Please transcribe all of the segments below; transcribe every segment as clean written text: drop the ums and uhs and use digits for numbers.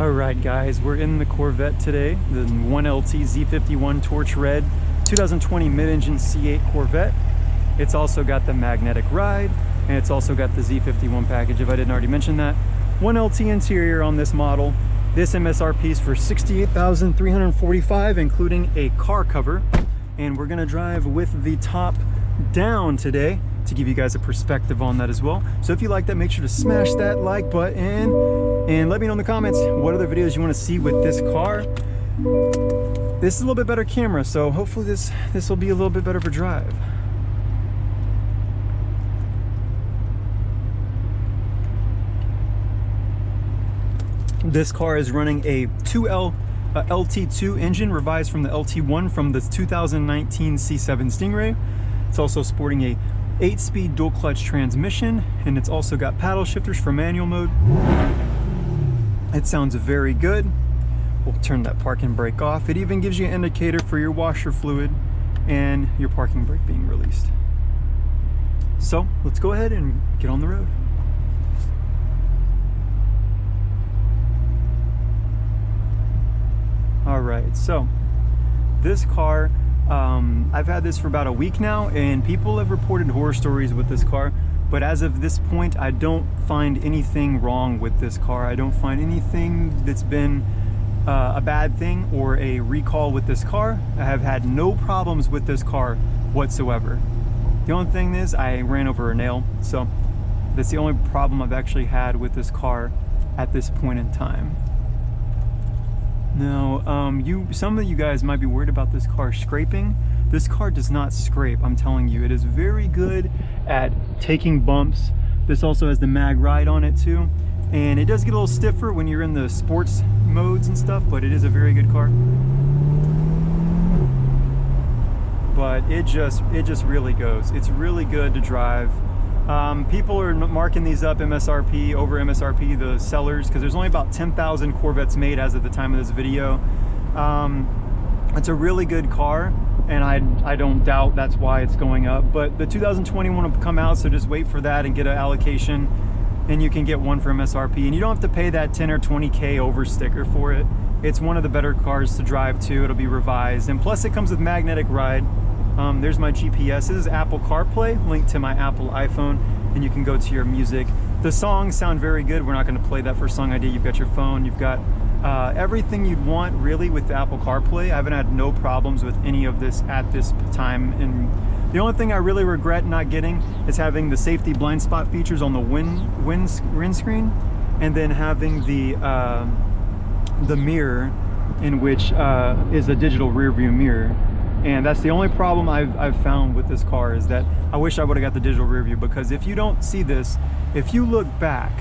Alright guys, we're in the Corvette today, the 1LT Z51 Torch Red 2020 mid-engine C8 Corvette. It's also got the magnetic ride, and it's also got the Z51 package, if I didn't already mention that. 1LT interior on this model. This MSRP is for $68,345, including a car cover. And we're gonna drive with the top down today to give you guys a perspective on that as well. So if you like that, make sure to smash that like button and let me know in the comments what other videos you want to see with this car. This is a little bit better camera, so hopefully this will be a little bit better of a drive. This car is running a 2LT2 engine revised from the LT1 from the 2019 C7 Stingray. It's also sporting a 8-speed dual clutch transmission, and it's also got paddle shifters for manual mode. It sounds very good. We'll turn that parking brake off. It even gives you an indicator for your washer fluid and your parking brake being released. So let's go ahead and get on the road. All right, so this car, I've had this for about a week now, and people have reported horror stories with this car, but as of this point, I don't find anything wrong with this car. I don't find anything that's been a bad thing or a recall with this car. I have had no problems with this car whatsoever. The only thing is I ran over a nail, so that's the only problem I've actually had with this car at this point in time. Now, some of you guys might be worried about this car scraping. This car does not scrape, I'm telling you. It is very good at taking bumps. This also has the mag ride on it too. And it does get a little stiffer when you're in the sports modes and stuff, but it is a very good car. But it just really goes. It's really good to drive. People are marking these up MSRP, over MSRP, the sellers, because there's only about 10,000 Corvettes made as of the time of this video. It's a really good car, and I don't doubt that's why it's going up. But the 2021 will come out, so just wait for that and get an allocation, and you can get one for MSRP. And you don't have to pay that 10 or 20K over sticker for it. It's one of the better cars to drive too. It'll be revised, and plus it comes with magnetic ride. There's my GPS. This is Apple CarPlay, linked to my Apple iPhone, and you can go to your music. The songs sound very good. We're not going to play that first song ID. You've got your phone, you've got everything you'd want really with the Apple CarPlay. I haven't had no problems with any of this at this time, and the only thing I really regret not getting is having the safety blind spot features on the windscreen, and then having the mirror, in which is a digital rear view mirror. And that's the only problem I've found with this car, is that I wish I would have got the digital rear view, because if you don't see this, if you look back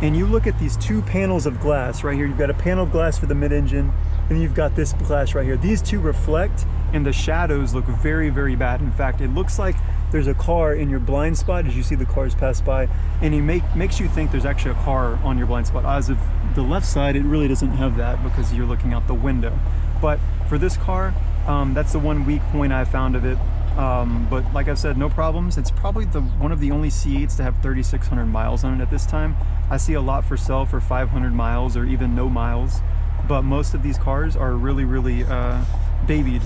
and you look at these two panels of glass right here, you've got a panel of glass for the mid-engine, and you've got this glass right here. These two reflect, and the shadows look very, very bad. In fact, it looks like there's a car in your blind spot as you see the cars pass by, and it makes you think there's actually a car on your blind spot. As of the left side, it really doesn't have that because you're looking out the window. But for this car, that's the one weak point I found of it. But like I said, no problems. It's probably one of the only C8s to have 3,600 miles on it at this time. I see a lot for sale for 500 miles or even no miles, but most of these cars are really, really babied.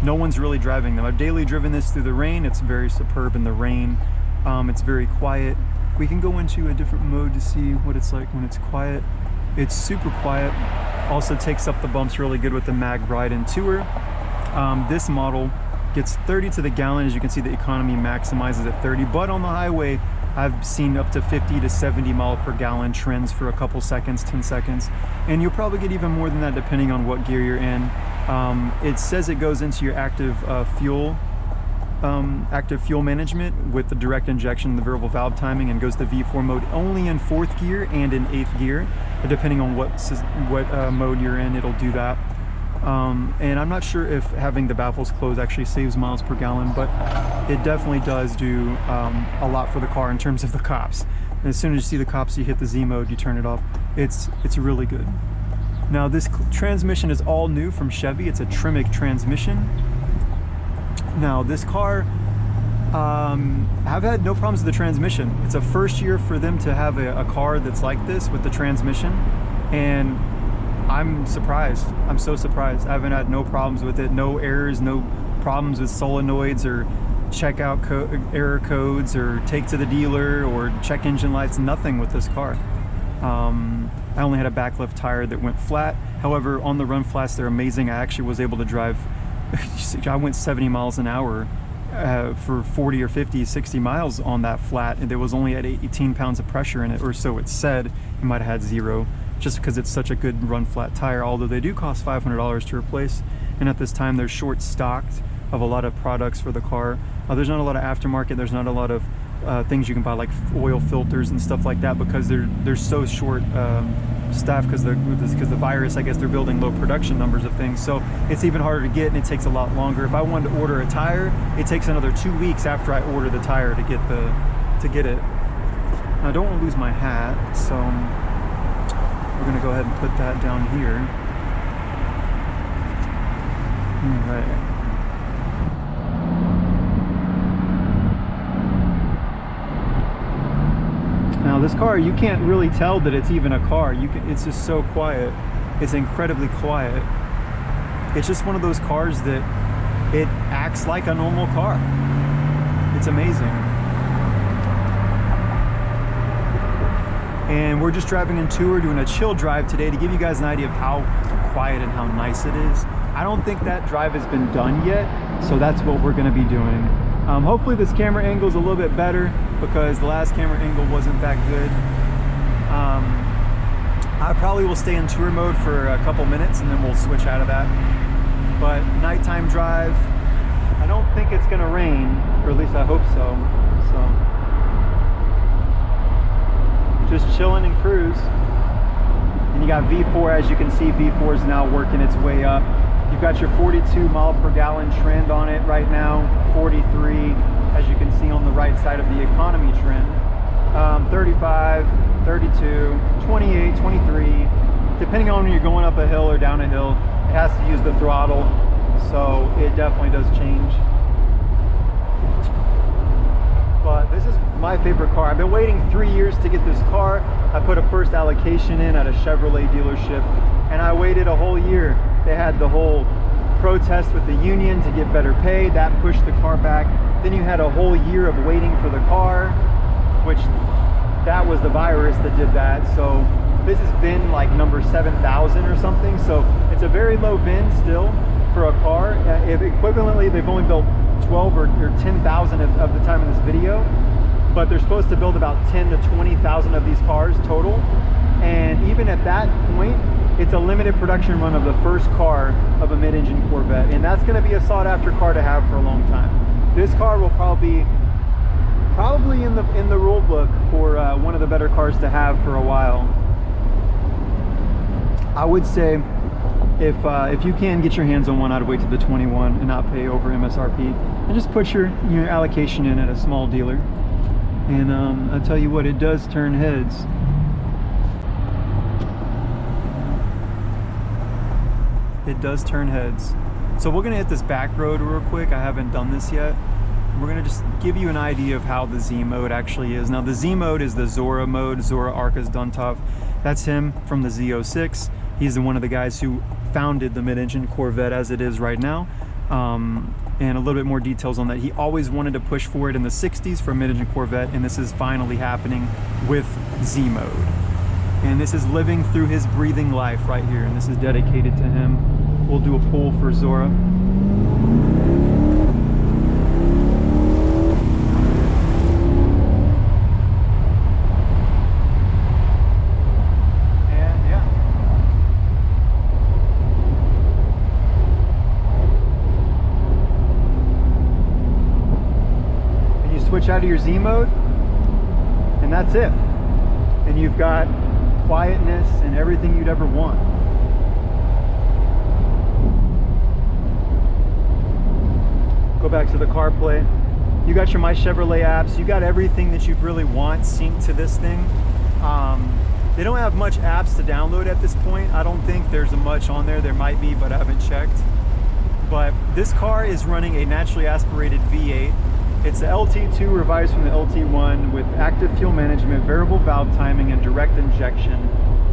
No one's really driving them. I've daily driven this through the rain. It's very superb in the rain. It's very quiet. We can go into a different mode to see what it's like when it's quiet. It's super quiet. Also takes up the bumps really good with the mag ride and tour. This model gets 30 to the gallon. As you can see, the economy maximizes at 30, but on the highway I've seen up to 50 to 70 mile per gallon trends for a couple seconds, 10 seconds, and you'll probably get even more than that depending on what gear you're in. It says it goes into your active fuel management with the direct injection, the variable valve timing, and goes to V4 mode only in 4th gear and in 8th gear. Depending on what mode you're in, it'll do that. And I'm not sure if having the baffles closed actually saves miles per gallon, but it definitely does do a lot for the car in terms of the cops. And as soon as you see the cops, you hit the Z mode, you turn it off. It's really good. Now this transmission is all new from Chevy. It's a Tremec transmission. Now this car, I've had no problems with the transmission. It's a first year for them to have a car that's like this with the transmission. and I'm surprised. I'm so surprised. I haven't had no problems with it, no errors, no problems with solenoids or checkout error codes or take to the dealer or check engine lights, nothing with this car. I only had a back left tire that went flat. However, on the run flats, they're amazing. I actually was able to drive, I went 70 miles an hour for 40 or 50, 60 miles on that flat, and there was only at 18 pounds of pressure in it, or so it said. It might have had 0, just because it's such a good run flat tire, although they do cost $500 to replace. And at this time, they're short stocked of a lot of products for the car. There's not a lot of aftermarket. There's not a lot of things you can buy, like oil filters and stuff like that, because they're so short staffed because the virus. I guess they're building low production numbers of things, so it's even harder to get, and it takes a lot longer. If I wanted to order a tire, it takes another 2 weeks after I order the tire to get it. Now, I don't want to lose my hat, so we're gonna go ahead and put that down here. All right. Now this car, you can't really tell that it's even a car. It's just so quiet. It's incredibly quiet. It's just one of those cars that it acts like a normal car. It's amazing. And we're just driving in tour, doing a chill drive today to give you guys an idea of how quiet and how nice it is. I don't think that drive has been done yet, so that's what we're gonna be doing. Hopefully this camera angle is a little bit better, because the last camera angle wasn't that good. I probably will stay in tour mode for a couple minutes and then we'll switch out of that. But nighttime drive, I don't think it's gonna rain, or at least I hope so. Just chilling and cruise. And you got V4, as you can see, V4 is now working its way up. You've got your 42 mile per gallon trend on it right now, 43, as you can see on the right side of the economy trend. 35, 32, 28, 23. Depending on when you're going up a hill or down a hill, it has to use the throttle, so it definitely does change. But this is my favorite car. I've been waiting 3 years to get this car. I put a first allocation in at a Chevrolet dealership, and I waited a whole year. They had the whole protest with the union to get better pay. That pushed the car back. Then you had a whole year of waiting for the car, which that was the virus that did that. So this has been like number 7,000 or something. So it's a very low VIN still for a car. If equivalently, they've only built 12 or 10,000 of the time in this video, but they're supposed to build about 10 to 20,000 of these cars total. And even at that point, it's a limited production run of the first car of a mid-engine Corvette, and that's going to be a sought-after car to have for a long time. This car will probably in the rule book for one of the better cars to have for a while. I would say if you can get your hands on one, I'd wait to the 21 and not pay over MSRP, and just put your allocation in at a small dealer. And I'll tell you what, it does turn heads. It does turn heads. So we're gonna hit this back road real quick. I haven't done this yet. We're gonna just give you an idea of how the Z mode actually is. Now the Z mode is the Zora mode, Zora Arkas Duntov. That's him from the Z06. He's one of the guys who founded the mid-engine Corvette as it is right now. And a little bit more details on that. He always wanted to push for it in the 60s for a mid-engine Corvette, and this is finally happening with Z mode. And this is living through his breathing life right here, and this is dedicated to him. We'll do a pull for Zora. And yeah. And you switch out of your Z mode, and that's it. And you've got quietness and everything you'd ever want. Go back to the CarPlay. You got your My Chevrolet apps. You got everything that you'd really want synced to this thing. They don't have much apps to download at this point. I don't think there's much on there. There might be, but I haven't checked. But this car is running a naturally aspirated V8. It's the LT2 revised from the LT1 with active fuel management, variable valve timing, and direct injection.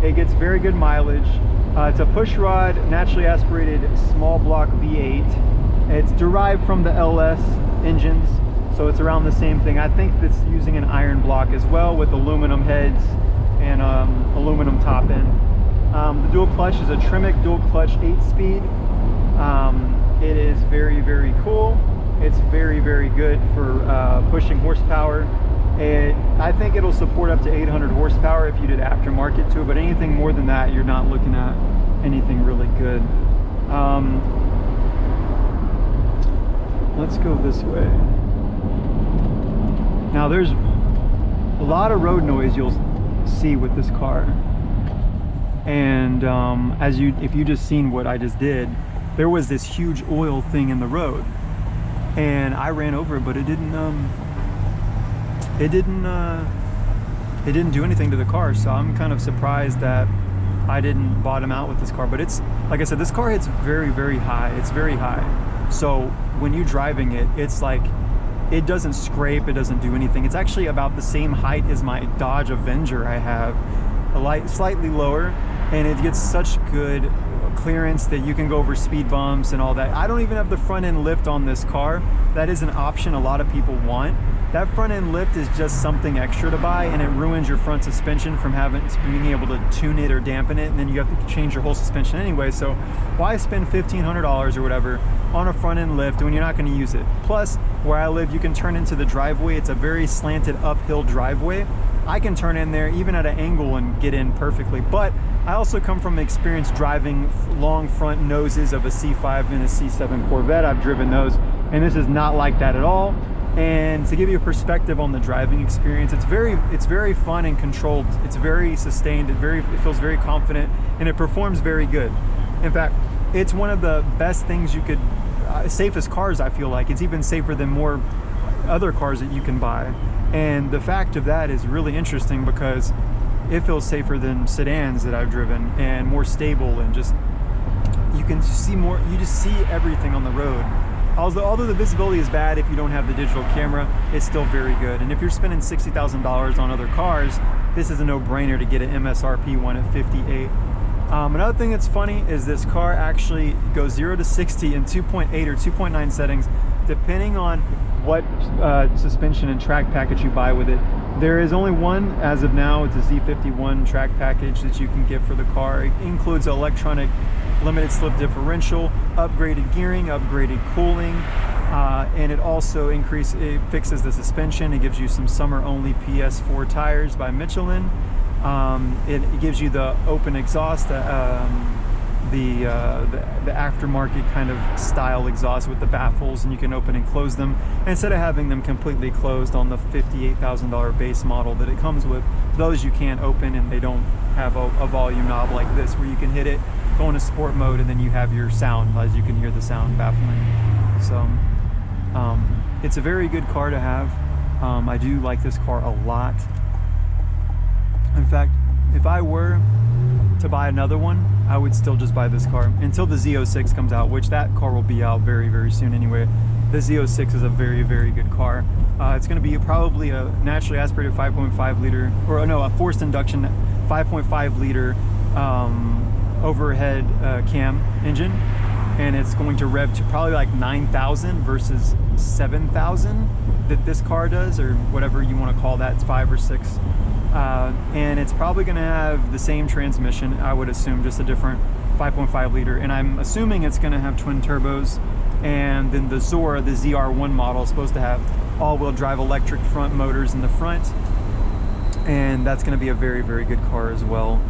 It gets very good mileage. It's a pushrod, naturally aspirated small block V8. It's derived from the LS engines, so it's around the same thing. I think it's using an iron block as well with aluminum heads and aluminum top end. The dual clutch is a Tremec dual clutch 8-speed. It is very, very cool. It's very, very good for pushing horsepower. I think it'll support up to 800 horsepower if you did aftermarket to it, but anything more than that, you're not looking at anything really good. Let's go this way. Now there's a lot of road noise you'll see with this car, and if you just seen what I just did, there was this huge oil thing in the road, and I ran over it, but it didn't do anything to the car. So I'm kind of surprised that I didn't bottom out with this car. But it's, like I said, this car hits very, very high. It's very high. So when you're driving it, it's like, it doesn't scrape, it doesn't do anything. It's actually about the same height as my Dodge Avenger I have, slightly lower, and it gets such good clearance that you can go over speed bumps and all that. I don't even have the front end lift on this car. That is an option a lot of people want. That front end lift is just something extra to buy, and it ruins your front suspension from being able to tune it or dampen it, and then you have to change your whole suspension anyway. So why spend $1,500 or whatever on a front end lift when you're not going to use it? Plus, where I live, you can turn into the driveway. It's a very slanted uphill driveway. I can turn in there even at an angle and get in perfectly. But I also come from experience driving long front noses of a C5 and a C7 Corvette. I've driven those, and this is not like that at all. And to give you a perspective on the driving experience, it's very fun and controlled. It's very sustained. It feels very confident, and it performs very good. In fact, it's one of the best things you could, safest cars, I feel like. It's even safer than more other cars that you can buy. And the fact of that is really interesting because it feels safer than sedans that I've driven, and more stable, and just, you can see more, you just see everything on the road. Although the visibility is bad if you don't have the digital camera, it's still very good. And if you're spending $60,000 on other cars, this is a no-brainer to get an MSRP one at 58. Another thing that's funny is this car actually goes 0 to 60 in 2.8 or 2.9 settings, depending on what suspension and track package you buy with it. There is only one as of now. It's a Z51 track package that you can get for the car. It includes electronic limited slip differential, upgraded gearing, upgraded cooling, and it also fixes the suspension. It gives you some summer-only PS4 tires by Michelin. It gives you the open exhaust, the aftermarket kind of style exhaust with the baffles, and you can open and close them instead of having them completely closed on the $58,000 base model that it comes with. Those you can't open, and they don't have a volume knob like this where you can hit it, go into sport mode, and then you have your sound, as you can hear the sound baffling. So it's a very good car to have. I do like this car a lot. In fact, if I were to buy another one, I would still just buy this car until the Z06 comes out, which that car will be out very, very soon anyway. The Z06 is a very, very good car. It's going to be probably a naturally aspirated 5.5 liter, or no, a forced induction 5.5 liter overhead cam engine, and it's going to rev to probably like 9,000 versus 7,000 that this car does, or whatever you want to call that. It's 5 or 6. And it's probably going to have the same transmission, I would assume, just a different 5.5 liter. And I'm assuming it's going to have twin turbos. And then the Zora, the ZR1 model, is supposed to have all-wheel drive electric front motors in the front. And that's going to be a very, very good car as well.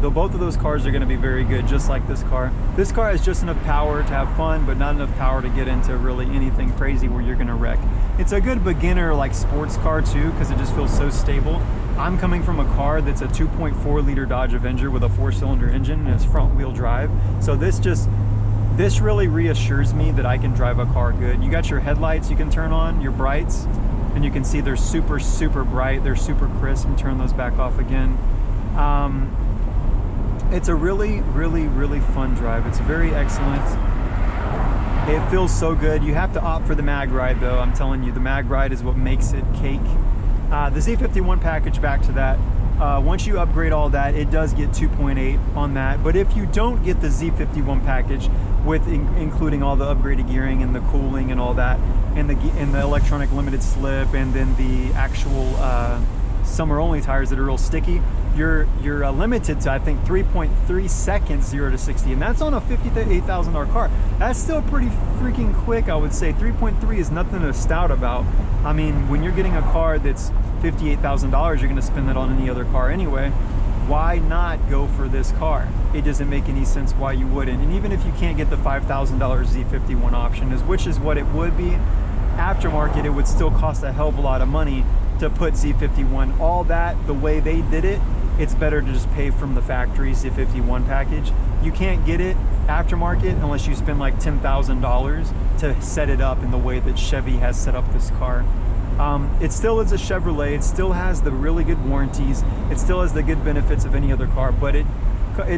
Though both of those cars are going to be very good, just like this car. This car has just enough power to have fun, but not enough power to get into really anything crazy where you're going to wreck. It's a good beginner, like, sports car too, because it just feels so stable. I'm coming from a car that's a 2.4 liter Dodge Avenger with a 4-cylinder engine, and it's front wheel drive. So this really reassures me that I can drive a car good. You got your headlights you can turn on, your brights, and you can see they're super, super bright. They're super crisp, and turn those back off again. It's a really, really, really fun drive. It's very excellent. It feels so good. You have to opt for the mag ride though. I'm telling you, the mag ride is what makes it cake. The Z51 package, back to that, Once you upgrade all that, it does get 2.8 on that. But if you don't get the Z51 package with including all the upgraded gearing and the cooling and all that, and the electronic limited slip, and then the actual summer only tires that are real sticky, you're limited to, I think, 3.3 seconds 0 to 60, and that's on a $58,000 car. That's still pretty freaking quick, I would say. 3.3 is nothing to stout about. I mean, when you're getting a car that's $58,000, you're gonna spend that on any other car anyway. Why not go for this car? It doesn't make any sense why you wouldn't. And even if you can't get the $5,000 Z51 option, which is what it would be, aftermarket, it would still cost a hell of a lot of money to put Z51. All that, the way they did it, it's better to just pay from the factory Z51 package. You can't get it aftermarket unless you spend like $10,000 to set it up in the way that Chevy has set up this car. It still is a Chevrolet. It still has the really good warranties. It still has the good benefits of any other car, but it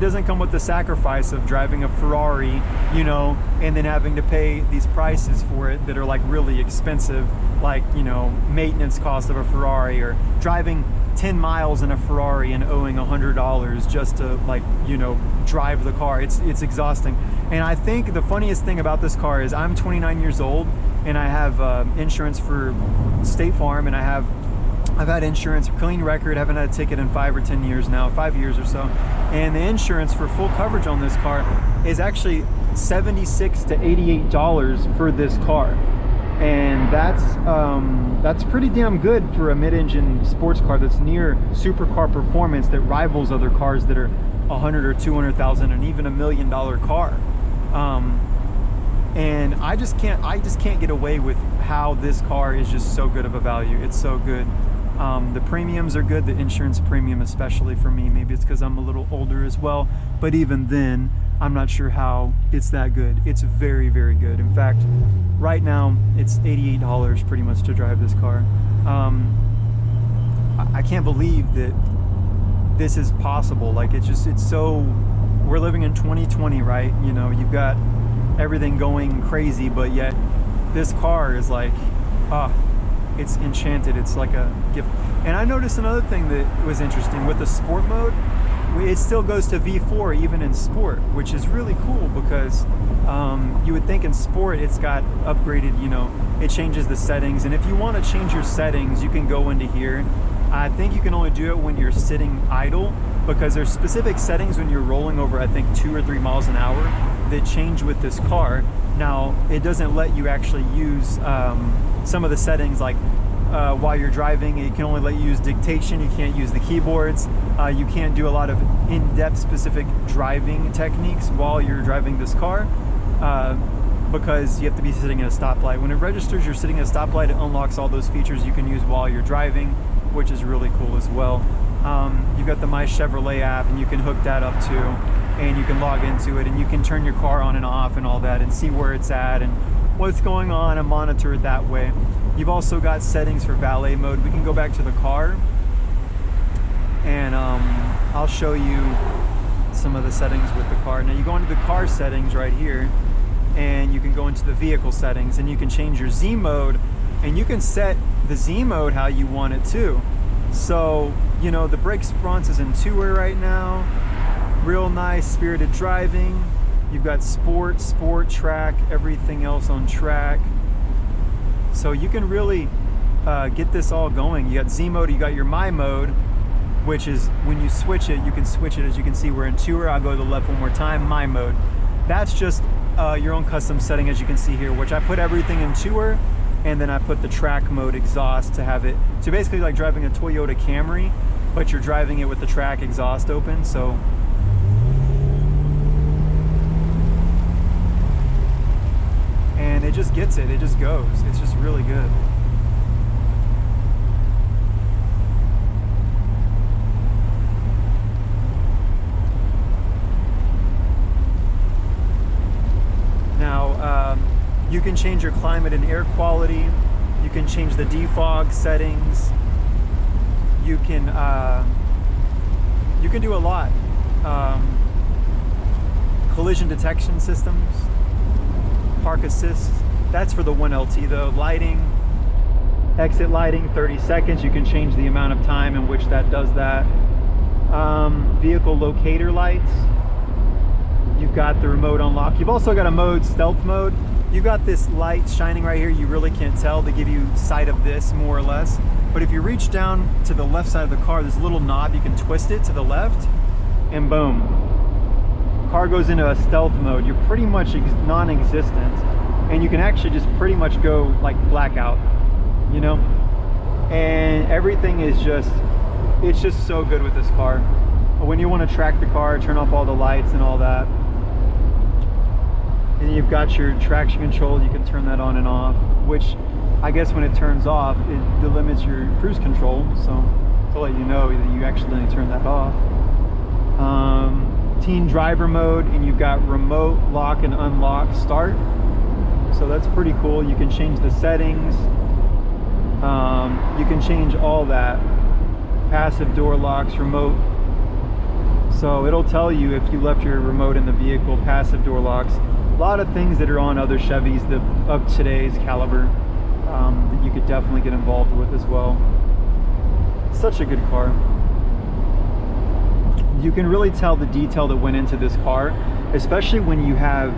doesn't come with the sacrifice of driving a Ferrari, you know, and then having to pay these prices for it that are like really expensive, like, you know, maintenance cost of a Ferrari, or driving 10 miles in a Ferrari and owing $100 just to, like, you know, drive the car. It's exhausting. And I think the funniest thing about this car is I'm 29 years old and I have insurance for State Farm, and I've had insurance, clean record, haven't had a ticket in 5 or 10 years now, 5 years or so. And the insurance for full coverage on this car is actually $76 to $88 for this car. And that's pretty damn good for a mid-engine sports car that's near supercar performance, that rivals other cars that are 100 or 200,000 and even $1 million car. And I just can't get away with how this car is just so good of a value. It's so good. The premiums are good, the insurance premium especially for me. Maybe it's because I'm a little older as well, but even then, I'm not sure how it's that good. It's very, very good. In fact, right now, it's $88 pretty much to drive this car. I can't believe that this is possible. Like, it's so, we're living in 2020, right? You know, you've got everything going crazy, but yet this car is like, it's enchanted. It's like a gift. And I noticed another thing that was interesting with the sport mode. It still goes to V4 even in sport, which is really cool, because you would think in sport it's got upgraded, you know, it changes the settings. And if you want to change your settings, you can go into here. I think you can only do it when you're sitting idle, because there's specific settings when you're rolling over, I think, 2 or 3 miles an hour that change with this car. Now, it doesn't let you actually use some of the settings, like while you're driving, it can only let you use dictation. You can't use the keyboards. You can't do a lot of in-depth specific driving techniques while you're driving this car, because you have to be sitting at a stoplight. When it registers you're sitting at a stoplight, it unlocks all those features you can use while you're driving, which is really cool as well. You've got the My Chevrolet app, and you can hook that up too, and you can log into it, and you can turn your car on and off and all that, and see where it's at and what's going on, and monitor it that way. You've also got settings for valet mode. We can go back to the car, and I'll show you some of the settings with the car. Now, you go into the car settings right here, and you can go into the vehicle settings, and you can change your Z mode, and you can set the Z mode how you want it too. So, you know, the brake response is in tour right now. Real nice, spirited driving. You've got sport, track, everything else on track. So you can really get this all going. You got Z mode, you got your My mode, which is when you switch it, you can switch it. As you can see, we're in tour. I'll go to the left one more time, My mode. That's just your own custom setting, as you can see here, which I put everything in tour, and then I put the track mode exhaust to have it. So basically like driving a Toyota Camry, but you're driving it with the track exhaust open. So and it just gets it just goes. It's just really good. Now, you can change your climate and air quality. You can change the defog settings. You can do a lot. Collision detection systems. Park assist, that's for the 1LT though. Lighting, exit lighting, 30 seconds. You can change the amount of time in which that does that. vehicle locator lights. You've got the remote unlock. You've also got a mode, stealth mode. You've got this light shining right here. You really can't tell to give you sight of this more or less. But if you reach down to the left side of the car, there's a little knob. You can twist it to the left and boom. Car goes into a stealth mode. You're pretty much non-existent. And you can actually just pretty much go like blackout, you know? And everything is just, it's just so good with this car. When you want to track the car, turn off all the lights and all that. And you've got your traction control, you can turn that on and off, which I guess when it turns off, it limits your cruise control. So to let you know that you actually turn that off. Teen driver mode, and you've got remote lock and unlock start. So that's pretty cool. You can change the settings. You can change all that. Passive door locks, remote. So it'll tell you if you left your remote in the vehicle, passive door locks. A lot of things that are on other Chevys of today's caliber that you could definitely get involved with as well. Such a good car. You can really tell the detail that went into this car, especially when you have,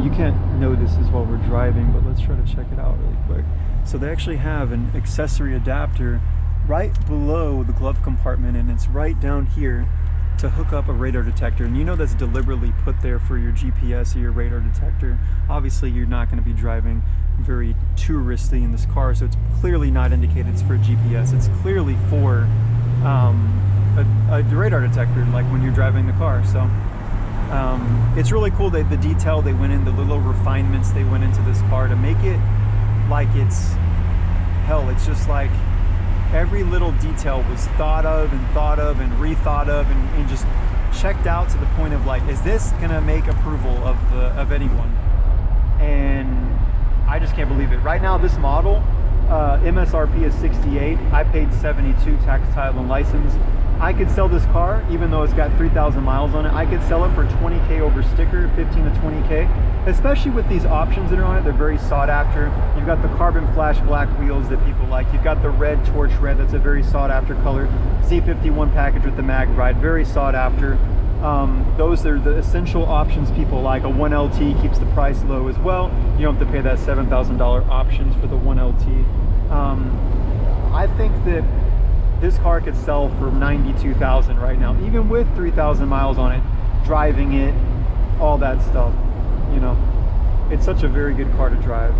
you can't know this is while we're driving, but let's try to check it out really quick. So they actually have an accessory adapter right below the glove compartment, and it's right down here to hook up a radar detector. And you know that's deliberately put there for your GPS or your radar detector. Obviously you're not going to be driving very touristy in this car, so it's clearly not indicated it's for GPS. It's clearly for a radar detector, like when you're driving the car. So it's really cool that the detail they went in, the little refinements they went into this car to make it like it's, hell, it's just like every little detail was thought of and rethought of and just checked out to the point of like, is this gonna make approval of anyone? And I just can't believe it. Right now this model, MSRP is 68. I paid 72 tax, title, and license. I could sell this car, even though it's got 3,000 miles on it, I could sell it for 20K over sticker, 15 to 20K, especially with these options that are on it. They're very sought after. You've got the carbon flash black wheels that people like. You've got the red torch red, that's a very sought after color. Z51 package with the mag ride, very sought after. Those are the essential options people like. A 1LT keeps the price low as well. You don't have to pay that $7,000 options for the 1LT. I think that this car could sell for $92,000 right now, even with 3,000 miles on it, driving it, all that stuff. You know, it's such a very good car to drive.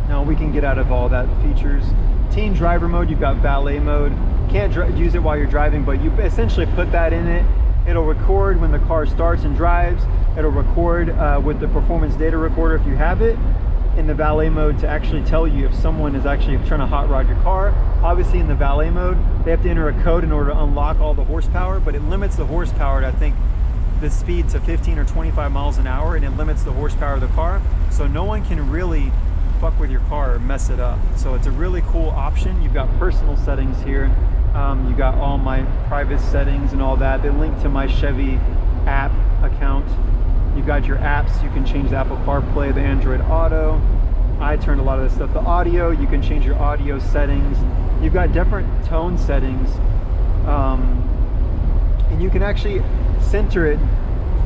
Now we can get out of all that features. Teen driver mode, you've got valet mode. Can't use it while you're driving, but you essentially put that in it. It'll record when the car starts and drives. It'll record with the performance data recorder if you have it in the valet mode to actually tell you if someone is actually trying to hot rod your car. Obviously in the valet mode, they have to enter a code in order to unlock all the horsepower, but it limits the horsepower to, I think, the speed to 15 or 25 miles an hour, and it limits the horsepower of the car. So no one can really fuck with your car or mess it up. So it's a really cool option. You've got personal settings here. You got all my private settings and all that. They link to my Chevy app account. You've got your apps. You can change the Apple CarPlay, the Android Auto. I turned a lot of this stuff. The audio, you can change your audio settings. You've got different tone settings. And you can actually center it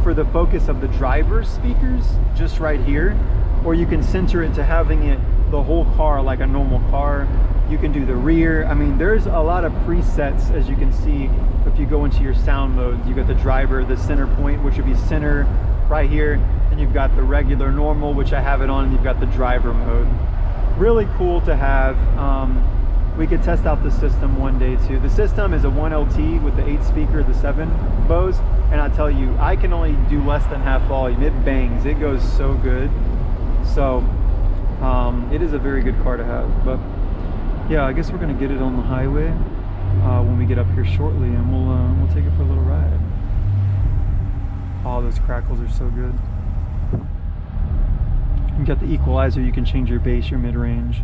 for the focus of the driver's speakers, just right here. Or you can center it to having it the whole car like a normal car. You can do the rear. I mean, there's a lot of presets, as you can see, if you go into your sound modes. You got the driver, the center point, which would be center right here, and you've got the regular normal, which I have it on, and you've got the driver mode. Really cool to have. We could test out the system one day too. The system is a 1LT with the 8 speaker, the 7 Bose, and I tell you, I can only do less than half volume. It bangs, it goes so good. So it is a very good car to have. But yeah, I guess we're gonna get it on the highway when we get up here shortly, and we'll take it for a little ride. Oh, those crackles are so good. You got the equalizer, you can change your bass, your mid-range,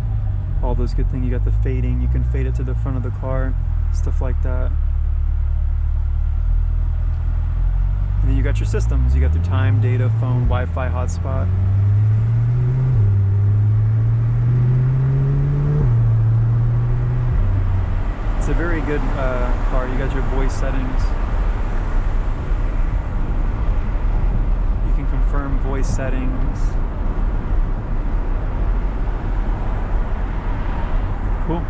all those good things. You got the fading, you can fade it to the front of the car, stuff like that. And then you got your systems. You got the time, data, phone, Wi-Fi, hotspot. It's a very good car. You got your voice settings. You can confirm voice settings. Cool.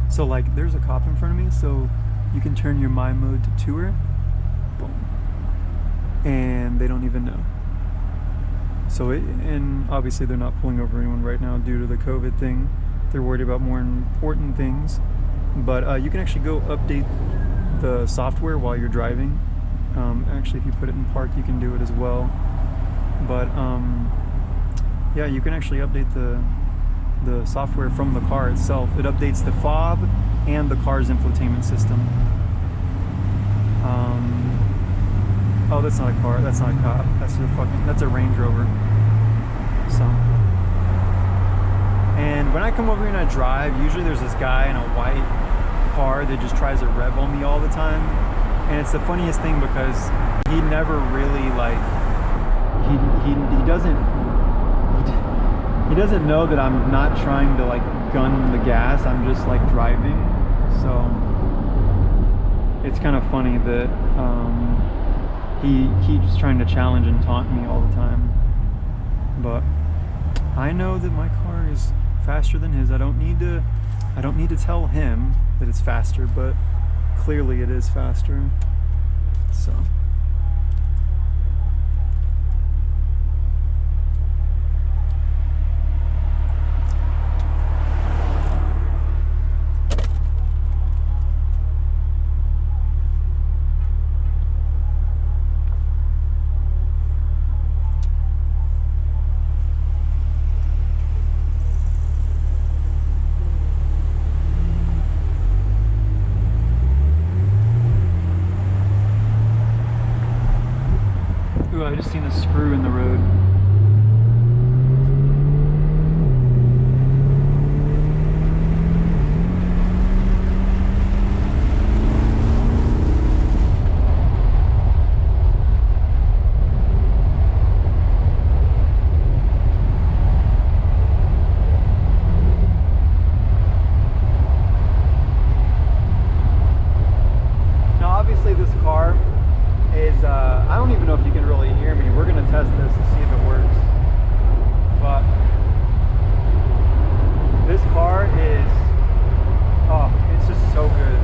So like there's a cop in front of me, so you can turn your my mode to tour. Boom. And they don't even know. So and obviously they're not pulling over anyone right now due to the COVID thing. They're worried about more important things. But you can actually go update the software while you're driving. Actually, if you put it in park, you can do it as well. But yeah, you can actually update the software from the car itself. It updates the fob and the car's infotainment system. Oh, that's not a car. That's not a cop. That's a Range Rover. So, and when I come over here and I drive, usually there's this guy in a white car that just tries to rev on me all the time. And it's the funniest thing because he never really like he doesn't know that I'm not trying to like gun the gas. I'm just like driving. So it's kind of funny that he keeps trying to challenge and taunt me all the time. But I know that my car is faster than his. I don't need to tell him that it's faster, but clearly it is faster. So I just seen a screw in the road. Now obviously this car is, I don't even know if you can really hear me. We're going to test this to see if it works. But this car is, oh, it's just so good.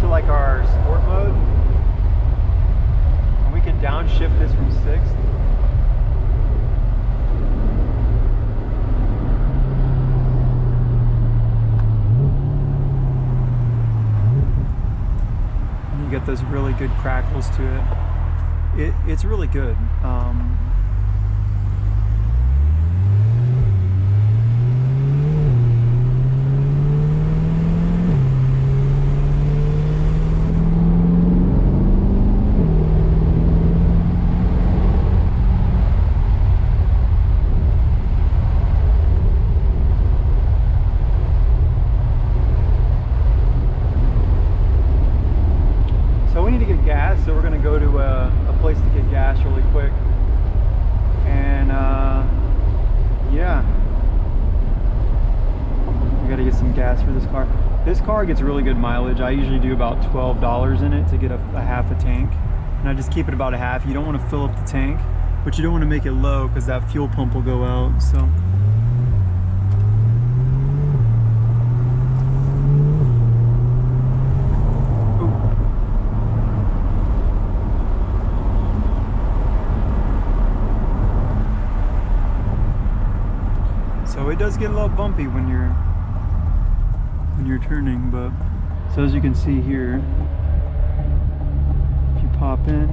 Like our sport mode, and we can downshift this from 6th. And you get those really good crackles to it. It's really good. So we're going to go to a place to get gas really quick, and yeah, we got to get some gas for this car. This car gets really good mileage. I usually do about $12 in it to get a half a tank, and I just keep it about a half. You don't want to fill up the tank, but you don't want to make it low because that fuel pump will go out. So it does get a little bumpy when you're turning, but so as you can see here, if you pop in,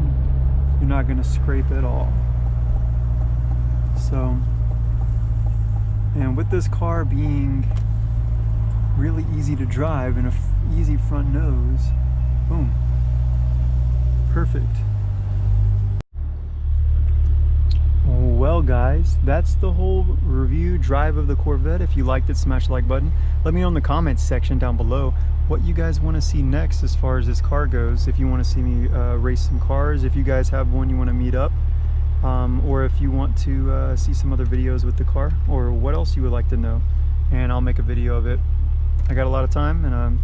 you're not going to scrape at all. So, and with this car being really easy to drive and a easy front nose, boom, perfect. Well guys, that's the whole review drive of the Corvette. If you liked it, smash the like button. Let me know in the comments section down below what you guys want to see next as far as this car goes. If you want to see me race some cars, if you guys have one you want to meet up, or if you want to see some other videos with the car, or what else you would like to know, and I'll make a video of it. I got a lot of time and I'm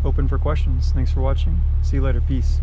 open for questions. Thanks for watching. See you later. Peace.